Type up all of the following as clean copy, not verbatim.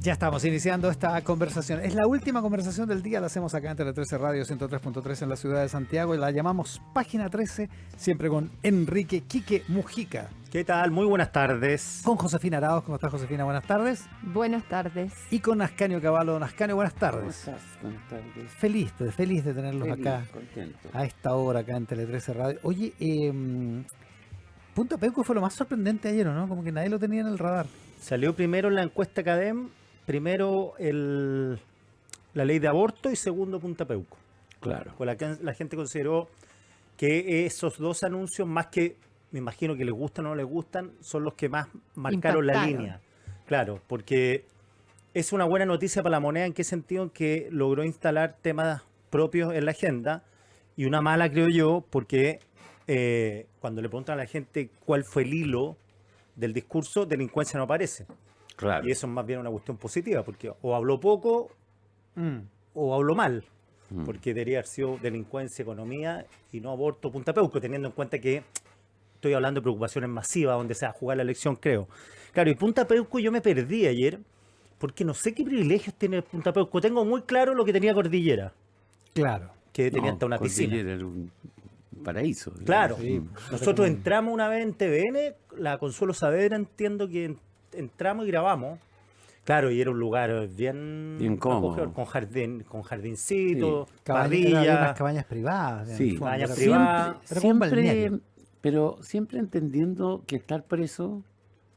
Ya estamos iniciando esta conversación. Es la última conversación del día, la hacemos acá en Tele 13 Radio 103.3 en la ciudad de Santiago y la llamamos Página 13, siempre con Enrique Quique Mujica. ¿Qué tal? Muy buenas tardes. Con Josefina Arauz. ¿Cómo estás, Josefina? Buenas tardes. Buenas tardes. Y con Ascanio Cavallo. Don Ascanio, buenas tardes. ¿Cómo estás? Buenas tardes. Feliz de tenerlos Feliz, acá contento. a esta hora acá en Tele 13 Radio. Oye, Punta Peuco fue lo más sorprendente ayer, ¿o no? Como que nadie lo tenía en el radar. Salió primero en la encuesta CADEM, primero la ley de aborto y segundo Punta Peuco. Claro. Con la gente consideró que esos dos anuncios, más que, me imagino que les gustan o no les gustan, son los que más marcaron la línea. Claro, porque es una buena noticia para la moneda. ¿En qué sentido? En que logró instalar temas propios en la agenda, y una mala, creo yo, porque cuando le preguntan a la gente cuál fue el hilo del discurso, delincuencia no aparece. Claro. Y eso es más bien una cuestión positiva, porque o habló poco o habló mal, porque debería haber sido delincuencia, economía y no aborto, Punta Peuco, teniendo en cuenta que estoy hablando de preocupaciones masivas donde se va a jugar la elección, creo. Claro, y Punta Peuco yo me perdí ayer, porque no sé qué privilegios tiene Punta Peuco. Tengo muy claro lo que tenía Cordillera. Claro. Que tenía hasta una piscina. Era un paraíso. Claro. Sí. Nosotros entramos una vez en TVN, la Consuelo Saavedra, entiendo que entramos y grabamos. Claro, y era un lugar bien cómodo. acogedor, con jardincito, Había parrilla. unas cabañas privadas. en Sí. el fondo. Cabañas Era- privadas. Era como un balneario. Pero siempre entendiendo que estar preso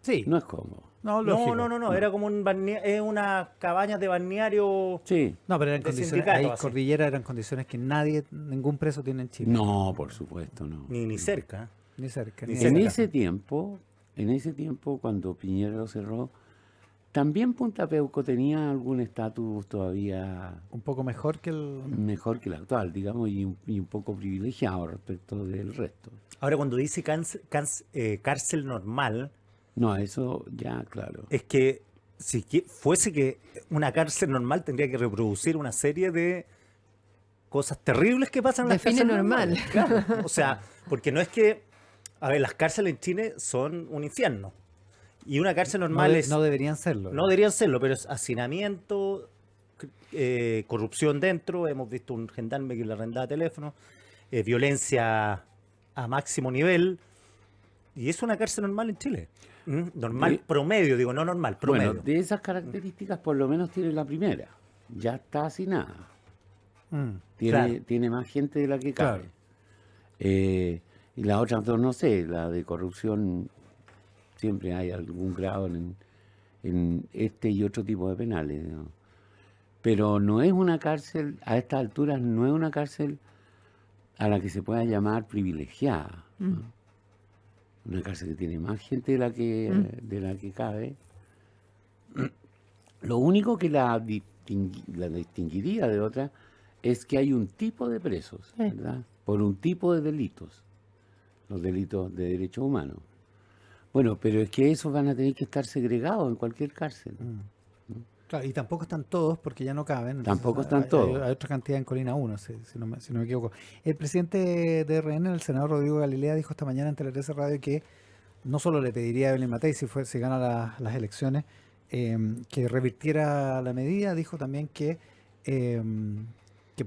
Sí. no es cómodo. No, lógico. No, era como una cabañas de balneario. Sí. No, pero eran de condiciones, sindicato, ahí así. Cordillera eran condiciones que ningún preso tiene en Chile. No, por supuesto, no. Ni cerca. Ni cerca. Ni Ni cerca. En ese tiempo, cuando Piñera lo cerró, también Punta Peuco tenía algún estatus todavía un poco mejor que el... mejor que el actual, digamos, y un poco privilegiado respecto del resto. Ahora, cuando dice cárcel normal, No, eso ya, claro. es que si fuese que una cárcel normal tendría que reproducir una serie de cosas terribles que pasan en las Define cárceles normal. normales. Claro, o sea, porque no es que, a ver, las cárceles en Chile son un infierno. Y una cárcel normal no deberían serlo. no deberían serlo, pero es hacinamiento, corrupción dentro. Hemos visto un gendarme que le arrendaba teléfono, violencia a máximo nivel. Y es una cárcel normal en Chile. Normal, promedio, digo, no normal, promedio. Bueno, de esas características por lo menos tiene la primera. Ya está hacinada. Claro. Tiene más gente de la que cabe. Claro. Y las otras dos, no sé, la de corrupción, siempre hay algún grado en este y otro tipo de penales, ¿no? Pero no es una cárcel, a estas alturas no es una cárcel a la que se pueda llamar privilegiada, ¿no? Una cárcel que tiene más gente de la que cabe. Lo único que la distinguiría de otra es que hay un tipo de presos, ¿verdad? Por un tipo de delitos, los delitos de derechos humanos. Bueno, pero es que esos van a tener que estar segregados en cualquier cárcel. Claro, y tampoco están todos porque ya no caben. Tampoco Entonces, están todos. Hay otra cantidad en Colina 1, si no me equivoco. El presidente de RN, el senador Rodrigo Galilea, dijo esta mañana en Tele 13 Radio que no solo le pediría a Evelyn Matei si gana las elecciones, que revirtiera la medida. Dijo también que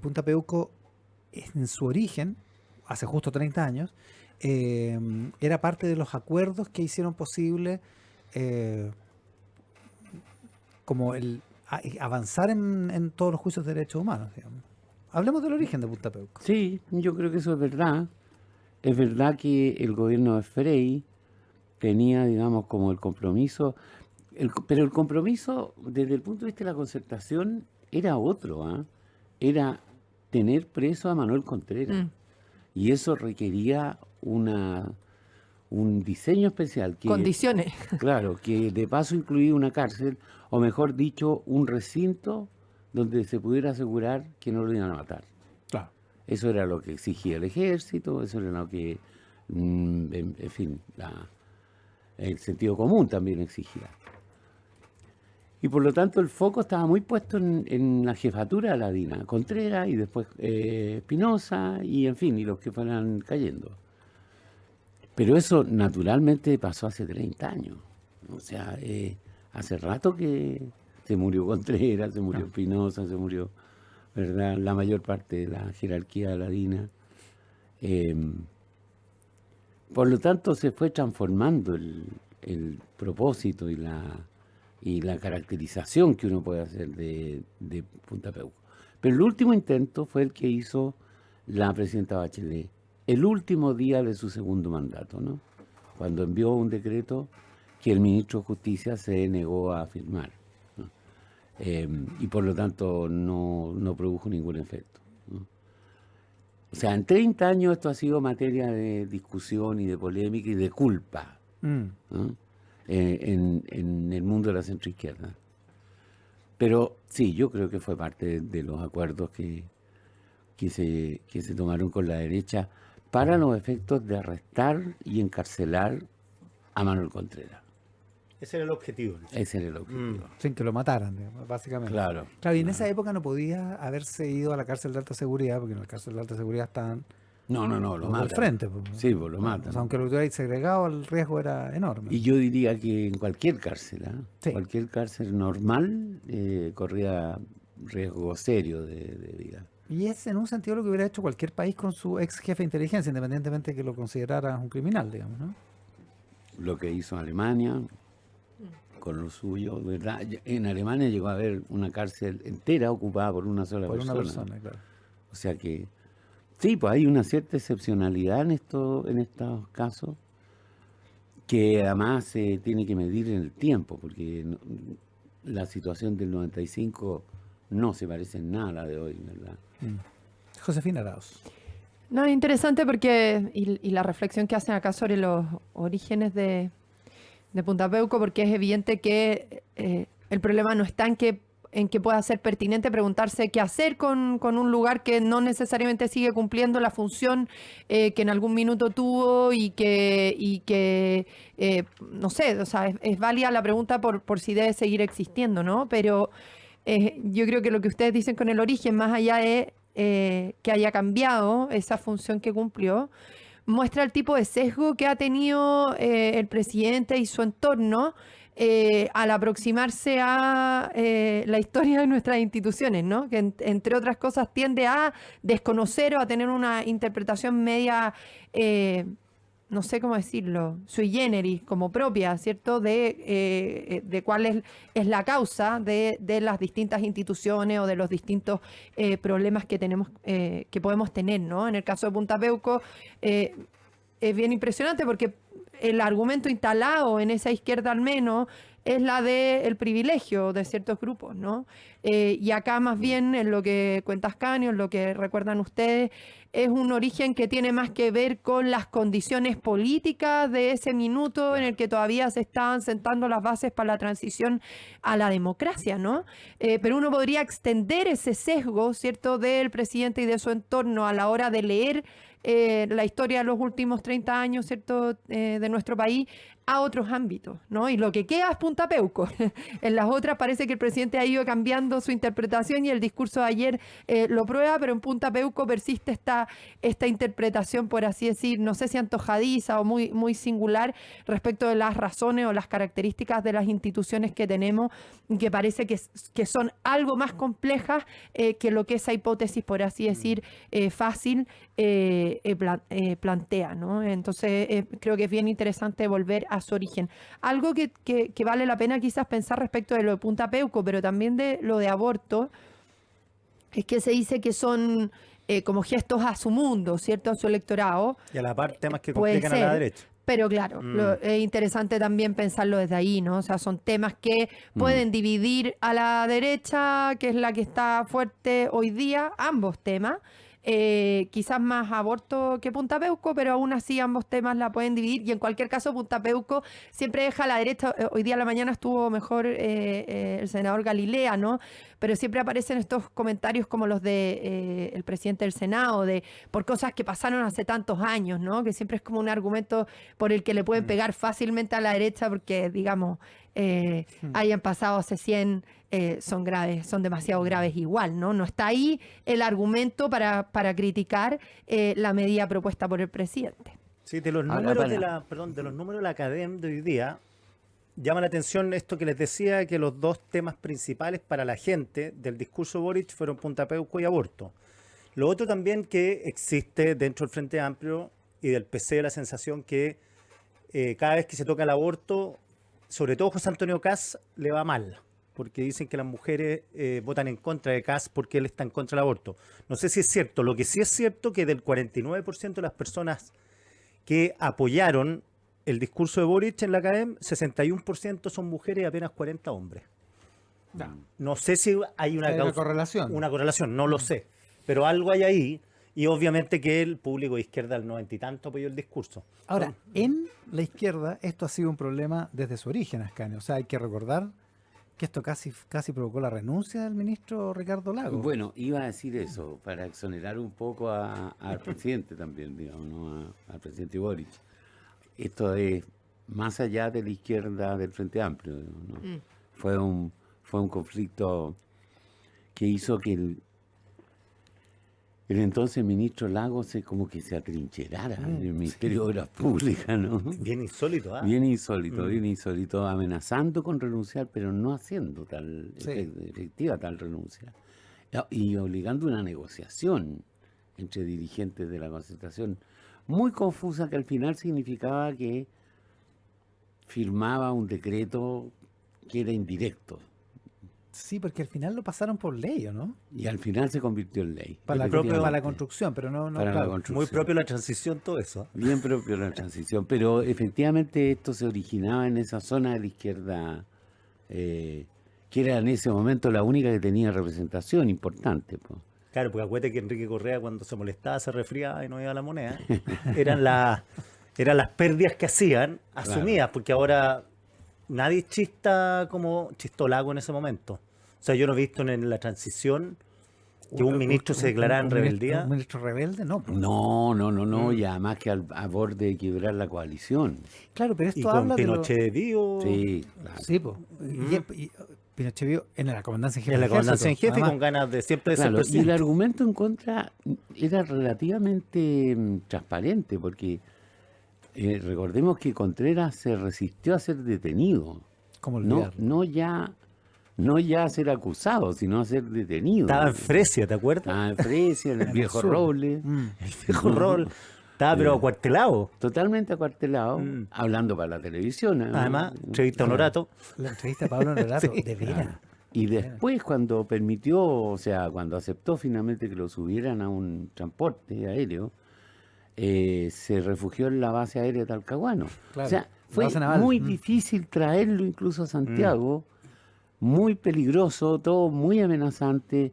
Punta Peuco, en su origen, hace justo 30 años, era parte de los acuerdos que hicieron posible como el avanzar en todos los juicios de derechos humanos, digamos. Hablemos del origen de Punta Peuco. Sí, yo creo que eso es verdad. Es verdad que el gobierno de Frei tenía, digamos, como el compromiso, pero el compromiso desde el punto de vista de la concertación era otro, ¿ah? Era tener preso a Manuel Contreras. Y eso requería un diseño especial. Condiciones. Claro, que de paso incluía una cárcel, o mejor dicho, un recinto donde se pudiera asegurar que no lo iban a matar. Claro. Eso era lo que exigía el ejército, eso era lo que, en fin, el sentido común también exigía. Y por lo tanto el foco estaba muy puesto en la jefatura de la DINA, Contreras y después Espinosa y en fin, y los que fueran cayendo. Pero eso naturalmente pasó hace 30 años. O sea, hace rato que Se murió Contreras, se murió Espinosa, se murió, ¿verdad?, la mayor parte de la jerarquía de la DINA. Por lo tanto, se fue transformando el propósito y la caracterización que uno puede hacer de Punta Peuco. Pero el último intento fue el que hizo la presidenta Bachelet, el último día de su segundo mandato, ¿no? Cuando envió un decreto que el ministro de Justicia se negó a firmar, ¿no? Y por lo tanto no produjo ningún efecto, ¿no? O sea, en 30 años esto ha sido materia de discusión y de polémica y de culpa, ¿no?, en el mundo de la centroizquierda. Pero sí, yo creo que fue parte de los acuerdos que se tomaron con la derecha para los efectos de arrestar y encarcelar a Manuel Contreras. Ese era el objetivo. Ese era el objetivo. Sin que lo mataran, digamos, básicamente. Claro. Claro, y en esa época no podía haberse ido a la cárcel de alta seguridad, porque en la cárcel de alta seguridad estaban No, lo los matan. del frente. Pues, ¿no? Sí, pues lo O matan. sea, aunque lo tuviera segregado, el riesgo era enorme. Y yo diría que en cualquier cárcel, Sí. cualquier cárcel normal, corría riesgo serio de vida. Y es en un sentido lo que hubiera hecho cualquier país con su ex jefe de inteligencia, independientemente de que lo considerara un criminal, digamos, ¿no? Lo que hizo Alemania con lo suyo, ¿verdad? En Alemania llegó a haber una cárcel entera ocupada por una sola Por persona. una persona, claro. O sea que, sí, pues hay una cierta excepcionalidad en estos casos, que además se tiene que medir en el tiempo, porque la situación del 95 no se parece en nada a la de hoy, ¿verdad? Josefina Arauz. No, es interesante porque, y la reflexión que hacen acá sobre los orígenes de Punta Peuco, porque es evidente que el problema no está en que pueda ser pertinente preguntarse qué hacer con un lugar que no necesariamente sigue cumpliendo la función que en algún minuto tuvo y que no sé, o sea, es válida la pregunta por si debe seguir existiendo, ¿no? Pero yo creo que lo que ustedes dicen con el origen, más allá de que haya cambiado esa función que cumplió, muestra el tipo de sesgo que ha tenido el presidente y su entorno al aproximarse a la historia de nuestras instituciones, ¿no? Que entre otras cosas tiende a desconocer o a tener una interpretación media, no sé cómo decirlo, sui generis, como propia, ¿cierto? De cuál es la causa de las distintas instituciones o de los distintos problemas que tenemos, que podemos tener, ¿no? En el caso de Punta Peuco, es bien impresionante porque el argumento instalado en esa izquierda al menos es la del privilegio de ciertos grupos, ¿no? Y acá más bien en lo que cuenta Ascanio, en lo que recuerdan ustedes, es un origen que tiene más que ver con las condiciones políticas de ese minuto en el que todavía se estaban sentando las bases para la transición a la democracia, ¿no? Pero uno podría extender ese sesgo, ¿cierto?, del presidente y de su entorno a la hora de leer la historia de los últimos 30 años, ¿cierto?, de nuestro país a otros ámbitos, ¿no? Y lo que queda es Punta Peuco. En las otras parece que el presidente ha ido cambiando su interpretación y el discurso de ayer lo prueba, pero en Punta Peuco persiste esta interpretación, por así decir, no sé si antojadiza o muy, muy singular respecto de las razones o las características de las instituciones que tenemos, que parece que son algo más complejas que lo que esa hipótesis, por así decir, fácil plantea, ¿no? Entonces creo que es bien interesante volver a su origen. Algo que vale la pena quizás pensar respecto de lo de Punta Peuco, pero también de lo de aborto, es que se dice que son como gestos a su mundo, ¿cierto?, a su electorado. Y a la par temas que Puede complican a la ser. derecha. Pero claro, es interesante también pensarlo desde ahí, ¿no? O sea, son temas que pueden dividir a la derecha, que es la que está fuerte hoy día, ambos temas. Quizás más aborto que Punta Peuco, pero aún así ambos temas la pueden dividir, y en cualquier caso Punta Peuco siempre deja a la derecha. Hoy día a la mañana estuvo mejor el senador Galilea, ¿no? Pero siempre aparecen estos comentarios como los de el presidente del Senado, por cosas que pasaron hace tantos años, ¿no? Que siempre es como un argumento por el que le pueden pegar fácilmente a la derecha porque, digamos, hayan pasado hace 100, son graves, son demasiado graves igual, ¿no? No está ahí el argumento para criticar la medida propuesta por el presidente. Sí, de los Ahora, números para- de los números de la academia de hoy día, llama la atención esto que les decía, que los dos temas principales para la gente del discurso de Boric fueron Punta Peuco y aborto. Lo otro también que existe dentro del Frente Amplio y del PC la sensación que cada vez que se toca el aborto, sobre todo José Antonio Kast, le va mal, porque dicen que las mujeres votan en contra de Kast porque él está en contra del aborto. No sé si es cierto. Lo que sí es cierto que del 49% de las personas que apoyaron el discurso de Boric en la academia, 61% son mujeres y apenas 40 hombres. No sé si hay una, Hay una correlación. Una correlación, no lo sé. Pero algo hay ahí. Y obviamente que el público de izquierda, al 90 y tanto, apoyó el discurso. Ahora, en la izquierda esto ha sido un problema desde su origen, Ascanio. O sea, hay que recordar que esto casi provocó la renuncia del ministro Ricardo Lagos. Bueno, iba a decir eso, para exonerar un poco al presidente también, digamos, ¿no? Al presidente Boric. Esto es más allá de la izquierda del Frente Amplio, digamos, ¿no? Fue un conflicto que hizo que el entonces ministro Lagos como que se atrincherara en el Ministerio de Obras Públicas, ¿no? Bien insólito, ¿ah? Bien insólito, amenazando con renunciar, pero no haciendo tal efectiva tal renuncia. Y obligando una negociación entre dirigentes de la Concertación, muy confusa, que al final significaba que firmaba un decreto que era indirecto. Sí, porque al final lo pasaron por ley, ¿o no? Y al final se convirtió en ley. Para la construcción, pero no Para la claro. construcción. Muy propio la transición, todo eso. Bien propio la transición, pero efectivamente esto se originaba en esa zona de la izquierda, que era en ese momento la única que tenía representación importante, pues. Claro, porque acuérdate que Enrique Correa cuando se molestaba se resfriaba y no iba a la moneda. Eran las pérdidas que hacían, asumidas, porque ahora nadie chista como chistó Lago en ese momento. O sea, yo no he visto en la transición que un ministro se declarara en rebeldía. ¿Un ministro rebelde? No. No, y además que a borde de quebrar la coalición. Claro, pero Y esto con habla Pinochet vivo. Sí, claro. Sí, pues. Y Pinochet vivo en la comandancia en jefe. En la del comandancia en ejército, jefe y además. con ganas de siempre de ser Claro, y el presidente. argumento en contra era relativamente transparente, porque recordemos que Contreras se resistió a ser detenido, ¿Cómo no, olvidarlo? no ya a ser acusado, sino a ser detenido. Estaba en Fresia, ¿te acuerdas? Estaba en Fresia, en el viejo sur. Roble, El viejo rol. Estaba pero acuartelado. totalmente acuartelado, hablando para la televisión. Además, entrevista a Honorato. La entrevista a Pablo Honorato, de veras. Y después cuando permitió, o sea, cuando aceptó finalmente que lo subieran a un transporte aéreo, se refugió en la base aérea de Talcahuano. Claro, o sea, la fue base naval. muy difícil traerlo incluso a Santiago, muy peligroso, todo muy amenazante.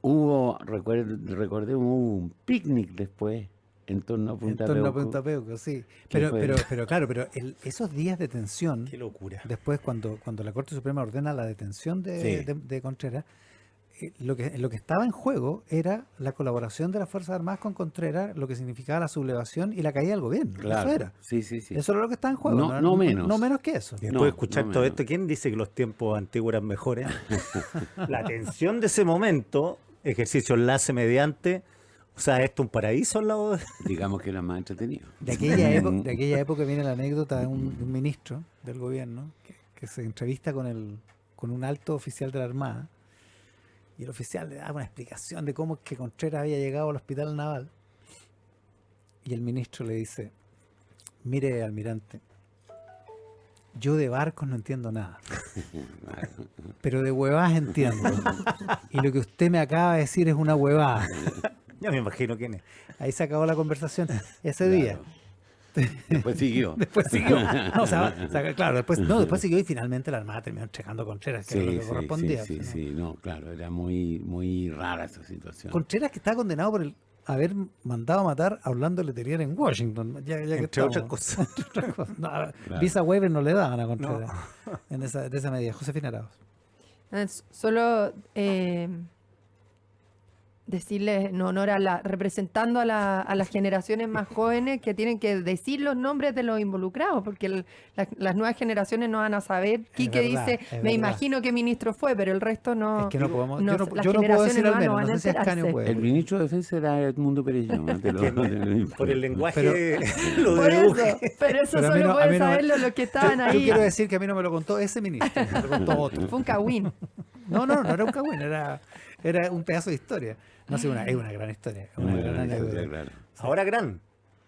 Recordemos, hubo un picnic después en torno a En Punta torno a Peuco. Punta Peuco, sí. ¿Qué Pero fue? claro, esos días de tensión, Qué locura. después cuando la Corte Suprema ordena la detención de, Sí. de Contreras, lo que estaba en juego era la colaboración de las Fuerzas Armadas con Contreras, lo que significaba la sublevación y la caída del gobierno. Claro, Eso era. sí. Eso era lo que estaba en juego. No menos. No menos que eso. Y después No, de escuchar no todo menos. esto, ¿quién dice que los tiempos antiguos eran mejores? La tensión de ese momento, ejercicio enlace mediante, o sea, esto es un paraíso al lado de... Digamos que era más entretenido. De aquella época viene la anécdota de un ministro del gobierno que se entrevista con un alto oficial de la Armada, y el oficial le da una explicación de cómo es que Contreras había llegado al hospital naval, y el ministro le dice: mire, almirante, yo de barcos no entiendo nada, pero de huevadas entiendo, y lo que usted me acaba de decir es una huevada. Ya me imagino quién es. Ahí se acabó la conversación ese día. Después siguió. Después siguió. No, claro, después siguió y finalmente la Armada terminó entregando a Contreras, que era lo que correspondía. Sí, no, claro, era muy rara esa situación. Contreras, que estaba condenado por haber mandado a matar a Orlando Letelier en Washington, ya que Entre estamos. otras cosas. Entre otras cosas. No, Claro. Visa waiver no le daban a Contreras de esa medida. Josefina Arauz. Solo decirles en honor representando a las generaciones más jóvenes que tienen que decir los nombres de los involucrados, porque las nuevas generaciones no van a saber. Quique verdad, dice, es me verdad. imagino qué ministro fue, pero el resto no. Es que no podemos, no, yo no, las yo no puedo generaciones decir al nuevas menos, no van no a sé si Ascanio enterarse. puede. El ministro de Defensa era Edmundo Perellón. Por el lenguaje lo Por deduje. eso, pero eso Pero a mí solo no- a pueden mí no me- saberlo los que estaban Yo ahí. quiero decir que a mí no me lo contó ese ministro, me lo contó otro. Fue un cagüín. No era un cagüín, era un pedazo de historia. No sé, es una gran historia. Es una gran anécdota. Claro. Ahora gran.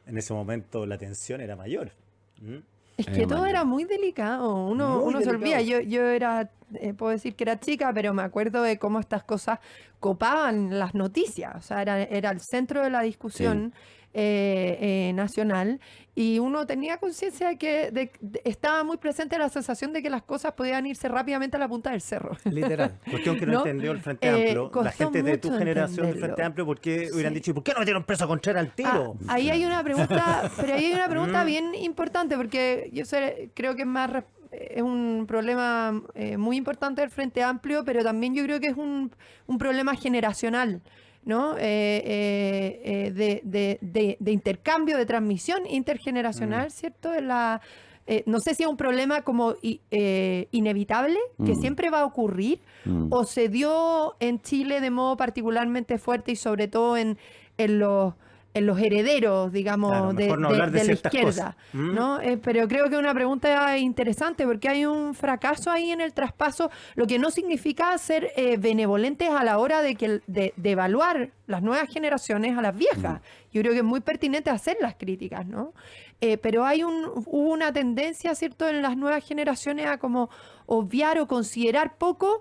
En ese momento la tensión era mayor. ¿Mm? Es que todo era muy delicado, uno Muy se olvida. delicado. Yo era, puedo decir que era chica, pero me acuerdo de cómo estas cosas copaban las noticias. O sea, era el centro de la discusión nacional, y uno tenía conciencia de que estaba muy presente la sensación de que las cosas podían irse rápidamente a la punta del cerro. Literal. Cuestión que no, ¿No? entendió el Frente Amplio. La Costó gente de tu mucho generación del entenderlo. Frente Amplio, ¿por qué hubieran Sí. dicho, ¿y por qué no metieron preso a Contreras al tiro? Ahí hay una pregunta, pero ahí hay una pregunta bien importante, porque creo que es un problema muy importante del Frente Amplio, pero también yo creo que es un problema generacional, ¿no? De intercambio, de transmisión intergeneracional, ¿cierto? No sé si es un problema como inevitable, que siempre va a ocurrir, o se dio en Chile de modo particularmente fuerte y sobre todo en los herederos, digamos, Claro, mejor no hablar de la ciertas izquierda, cosas. ¿Mm? ¿no? Pero creo que es una pregunta interesante porque hay un fracaso ahí en el traspaso, lo que no significa ser benevolentes a la hora de evaluar las nuevas generaciones a las viejas. Yo creo que es muy pertinente hacer las críticas, ¿no? Pero hubo una tendencia, ¿cierto?, en las nuevas generaciones a como obviar o considerar poco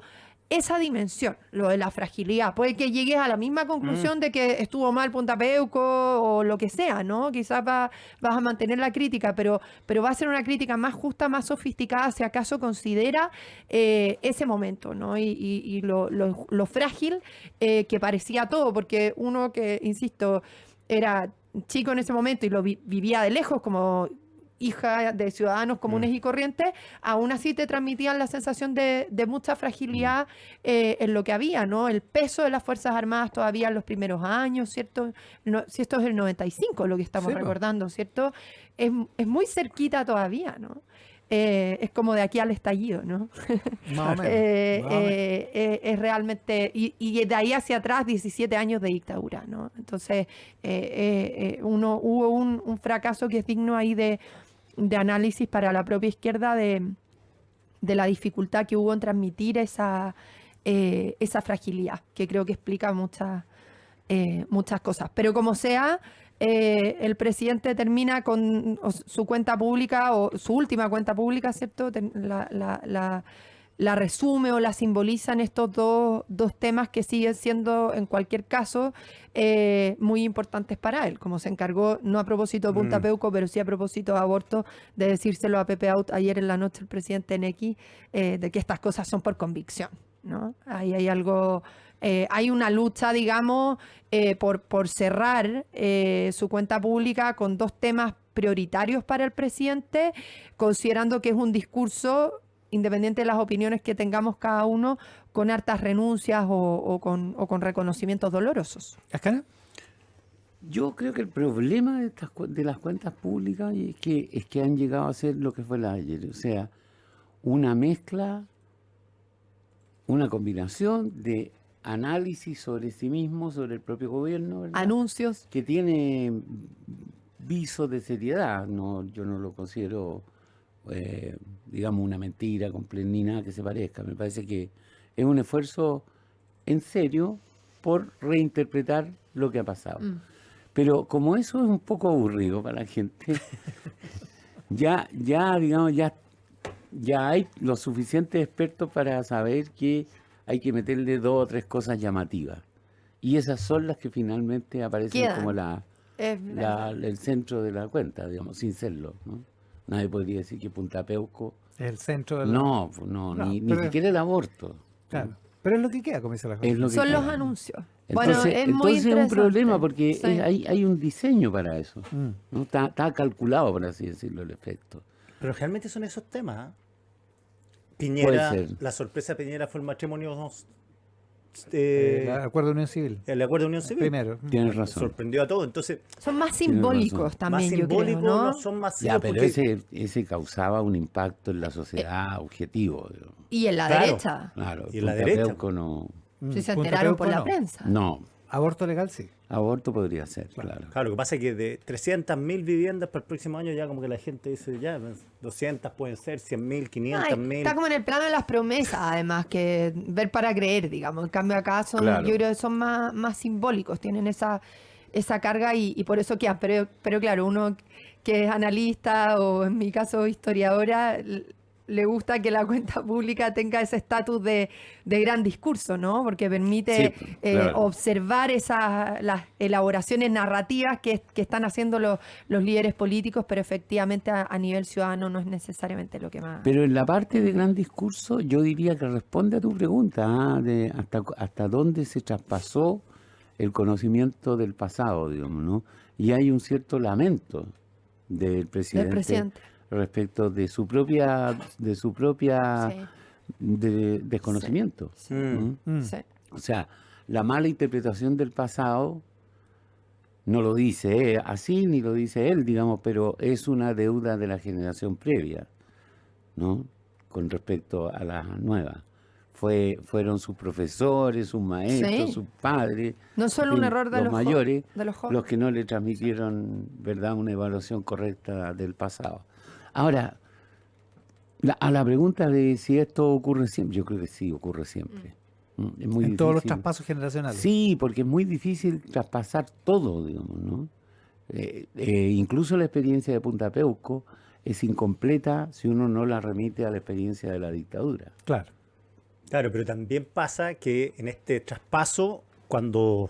esa dimensión, lo de la fragilidad. Puede que llegues a la misma conclusión de que estuvo mal Punta Peuco o lo que sea, ¿no? Quizás vas a mantener la crítica, pero va a ser una crítica más justa, más sofisticada, si acaso considera ese momento, ¿no? Y lo frágil que parecía todo, porque uno que, insisto, era chico en ese momento y lo vivía de lejos como hija de ciudadanos comunes y corrientes, aún así te transmitían la sensación de mucha fragilidad en lo que había, ¿no? El peso de las Fuerzas Armadas todavía en los primeros años, ¿cierto? Si esto es el 95 lo que estamos Sí, pues. recordando, ¿cierto? Es muy cerquita todavía, ¿no? Es como de aquí al estallido, ¿no? Más o menos. Es realmente, y de ahí hacia atrás 17 años de dictadura, ¿no? Entonces, hubo un fracaso que es digno ahí de análisis para la propia izquierda de la dificultad que hubo en transmitir esa fragilidad, que creo que explica muchas cosas. Pero como sea, el presidente termina con su cuenta pública, o su última cuenta pública, ¿cierto? La resume o la simboliza en estos dos temas que siguen siendo, en cualquier caso, muy importantes para él, como se encargó, no a propósito de Punta Peuco, pero sí a propósito de aborto, de decírselo a Pepe Out ayer en la noche el presidente en X, de que estas cosas son por convicción, ¿no? Ahí hay algo, hay una lucha, digamos, por cerrar su cuenta pública con dos temas prioritarios para el presidente, considerando que es un discurso, independiente de las opiniones que tengamos cada uno, con hartas renuncias o con reconocimientos dolorosos. ¿Ascanio? Yo creo que el problema de las cuentas públicas es que han llegado a ser lo que fue la ayer, o sea, una mezcla, una combinación de análisis sobre sí mismo, sobre el propio gobierno, ¿verdad? Anuncios. Que tiene visos de seriedad. Yo no lo considero, digamos, una mentira ni nada que se parezca. Me parece que es un esfuerzo en serio por reinterpretar lo que ha pasado. Pero como eso es un poco aburrido para la gente, digamos, ya hay los suficientes expertos para saber que hay que meterle 2 o 3 cosas llamativas. Y esas son las que finalmente aparecen Quedan. como Es el centro de la cuenta, digamos, sin serlo, ¿no? Nadie podría decir que Punta Peuco... El centro del... No, No, ni pero- siquiera el aborto. Claro. Pero es lo que queda, como dice la Es cosa. lo que Son los queda. anuncios. Entonces, Bueno, es muy entonces es un interesante. problema porque Sí. hay un diseño para eso. Mm. ¿No? Está calculado, por así decirlo, el efecto. Pero realmente son esos temas. ¿Ah? Puede Piñera, ser. la sorpresa de Piñera fue el matrimonio El acuerdo de unión civil. el acuerdo de unión civil. Primero. Tienes razón. Sorprendió a todos. Entonces, Son más Tienes simbólicos razón. también, más yo creo, simbólicos ¿no? no son masivos. Ya, pero porque- ese causaba un impacto en la sociedad objetivo. Digamos. Y en la Claro. derecha. Claro, Y en la Punta derecha. Peuco no. Sí, se Punta enteraron por Peuco la no. prensa. No, Aborto legal, sí. aborto podría ser, claro. Claro, lo que pasa es que de 300.000 viviendas para el próximo año ya como que la gente dice, ya, 200 pueden ser, 100.000, Ay, 500.000. está como en el plano de las promesas, además, que ver para creer, digamos. En cambio acá son, Claro. yo creo que son más simbólicos, tienen esa carga y por eso quedan. Pero claro, uno que es analista o en mi caso historiadora, le gusta que la cuenta pública tenga ese estatus de gran discurso, ¿no? Porque permite Sí, claro. observar las elaboraciones narrativas que están haciendo los líderes políticos, pero efectivamente a nivel ciudadano no es necesariamente lo que más... Pero en la parte de gran discurso, yo diría que responde a tu pregunta, de hasta dónde se traspasó el conocimiento del pasado, digamos, ¿no? Y hay un cierto lamento del presidente respecto de su propia Sí, desconocimiento. Mm. ¿Mm? sí. O sea, la mala interpretación del pasado no lo dice así ni lo dice él, digamos, pero es una deuda de la generación previa, ¿no? Con respecto a la nueva. Fueron sus profesores, sus maestros, Sí. sus padres, No solo en un fin, error de los los mayores, de los jóvenes. los que no le transmitieron, ¿verdad?, una evaluación correcta del pasado. Ahora, a la pregunta de si esto ocurre siempre, yo creo que sí, ocurre siempre. Es muy En todos los difícil. traspasos generacionales. Sí, porque es muy difícil traspasar todo, digamos, ¿no? Incluso la experiencia de Punta Peuco es incompleta si uno no la remite a la experiencia de la dictadura. Claro. Claro, pero también pasa que en este traspaso, cuando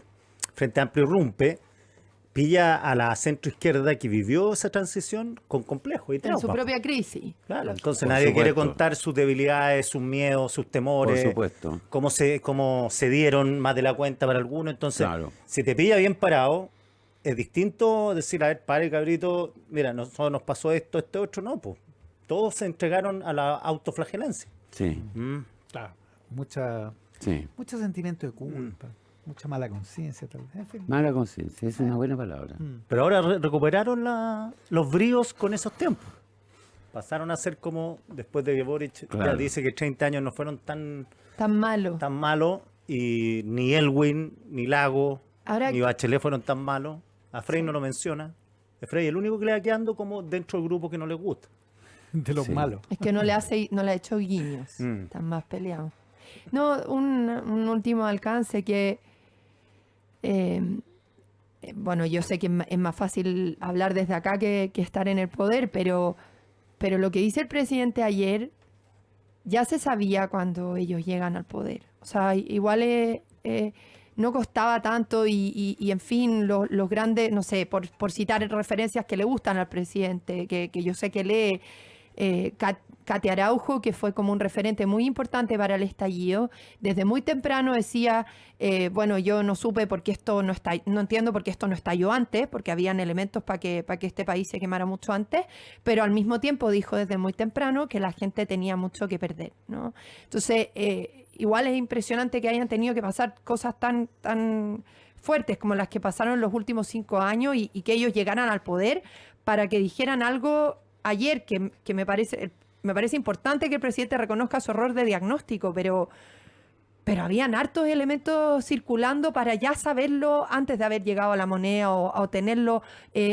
Frente Amplio irrumpe, pilla a la centroizquierda que vivió esa transición con complejos y En traumas. su propia crisis. Claro, entonces Por nadie quiere supuesto. contar sus debilidades, sus miedos, sus temores. Por supuesto. Cómo se dieron más de la cuenta para algunos. Entonces, Claro. si te pilla bien parado, es distinto decir, a ver, pare, cabrito, mira, nosotros nos pasó esto, este otro, no, pues. Todos se entregaron a la autoflagelancia. Sí, Claro. sí. Mucho sentimiento de culpa, mucha mala conciencia, tal vez. En fin. Mala conciencia, es una buena palabra. Pero ahora recuperaron los bríos con esos tiempos. Pasaron a ser como, después de que Boric ya Claro. dice que 30 años no fueron tan Tan malo. malos, y ni Elwin, ni Lago, Ahora ni Bachelet fueron tan malos. A Frey no lo menciona. A Frey es el único que le va quedando como dentro del grupo que no le gusta. De los Sí. malos. Es que no le ha hecho guiños. Están más peleados. No, un último alcance que bueno, yo sé que es más fácil hablar desde acá que estar en el poder, pero lo que dice el presidente ayer ya se sabía cuando ellos llegan al poder. O sea, igual no costaba tanto y en fin, los grandes, no sé, por citar referencias que le gustan al presidente, que yo sé que lee, Katia Araujo, que fue como un referente muy importante para el estallido, desde muy temprano decía, bueno, yo no supe por qué esto no entiendo por qué esto no estalló antes, porque habían elementos para que este país se quemara mucho antes, pero al mismo tiempo dijo desde muy temprano que la gente tenía mucho que perder, ¿no? Entonces, igual es impresionante que hayan tenido que pasar cosas tan fuertes como las que pasaron en los últimos 5 años y que ellos llegaran al poder para que dijeran algo ayer que me parece importante que el presidente reconozca su error de diagnóstico, pero habían hartos elementos circulando para ya saberlo antes de haber llegado a la moneda o tenerlo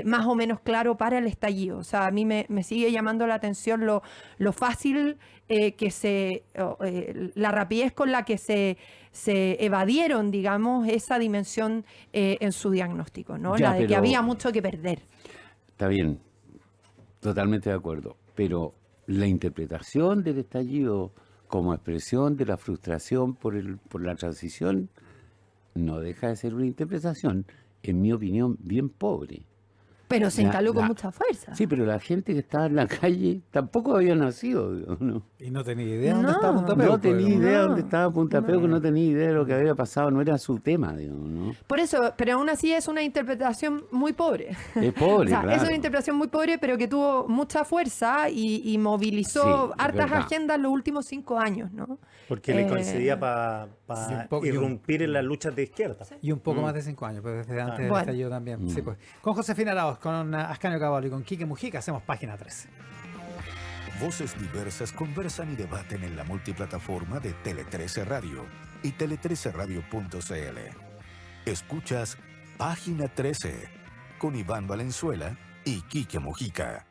más o menos claro para el estallido. O sea, a mí me sigue llamando la atención lo fácil la rapidez con la que se evadieron, digamos, esa dimensión en su diagnóstico, ¿no? Ya, La de que pero- había mucho que perder. Está bien, totalmente de acuerdo. Pero la interpretación del estallido como expresión de la frustración por la transición no deja de ser una interpretación, en mi opinión, bien pobre. Pero se instaló con la- mucha fuerza. Sí, pero la gente que estaba en la calle tampoco había nacido, digo, ¿no? Y no tenía idea dónde estaba No. Punta Peuco. No tenía digamos. idea No, dónde estaba Punta no. Peuco, no tenía idea de lo que había pasado, no era su tema, digo, ¿no? Por eso, pero aún así es una interpretación muy pobre. Es pobre, O sea, es claro. una interpretación muy pobre, pero que tuvo mucha fuerza y movilizó Sí, es hartas verdad. agendas los últimos 5 años, ¿no? Porque le Eh, coincidía para sí, un poco- irrumpir en las luchas de izquierda. Y un poco más de 5 años, pero desde antes del Bueno. estallido también. Sí, pues. Con Josefina Arauz, con Ascanio Caballo y con Quique Mujica hacemos página 13. Voces diversas conversan y debaten en la multiplataforma de Tele 13 Radio y tele13radio.cl. Escuchas Página 13 con Iván Valenzuela y Quique Mujica.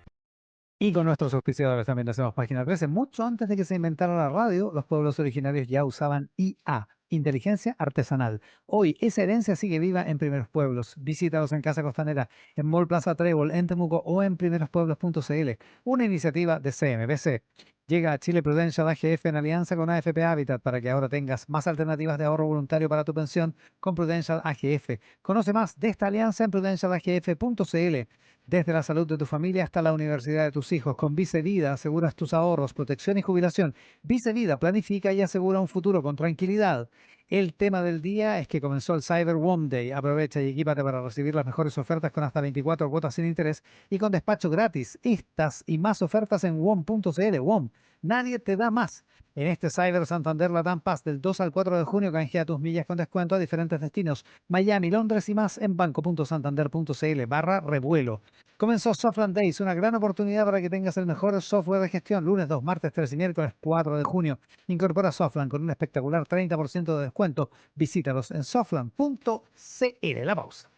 Y con nuestros auspiciadores también hacemos página 13. Mucho antes de que se inventara la radio, los pueblos originarios ya usaban IA, inteligencia artesanal. Hoy esa herencia sigue viva en Primeros Pueblos. Visítalos en Casa Costanera, en Mall Plaza Trébol, en Temuco o en primerospueblos.cl. Una iniciativa de CMBC. Llega a Chile Prudential AGF en alianza con AFP Habitat para que ahora tengas más alternativas de ahorro voluntario para tu pensión con Prudential AGF. Conoce más de esta alianza en prudentialagf.cl. Desde la salud de tu familia hasta la universidad de tus hijos, con Vice Vida aseguras tus ahorros, protección y jubilación. Vice Vida planifica y asegura un futuro con tranquilidad. El tema del día es que comenzó el Cyber One Day. Aprovecha y equípate para recibir las mejores ofertas con hasta 24 cuotas sin interés y con despacho gratis. Estas y más ofertas en WOM.cl. WOM, nadie te da más. En este Cyber Santander Latam Pass del 2 al 4 de junio canjea tus millas con descuento a diferentes destinos. Miami, Londres y más en banco.santander.cl/revuelo. Comenzó Softland Days, una gran oportunidad para que tengas el mejor software de gestión. Lunes 2, martes 3 y miércoles 4 de junio. Incorpora Softland con un espectacular 30% de descuento. Visítalos en softland.cl. La pausa.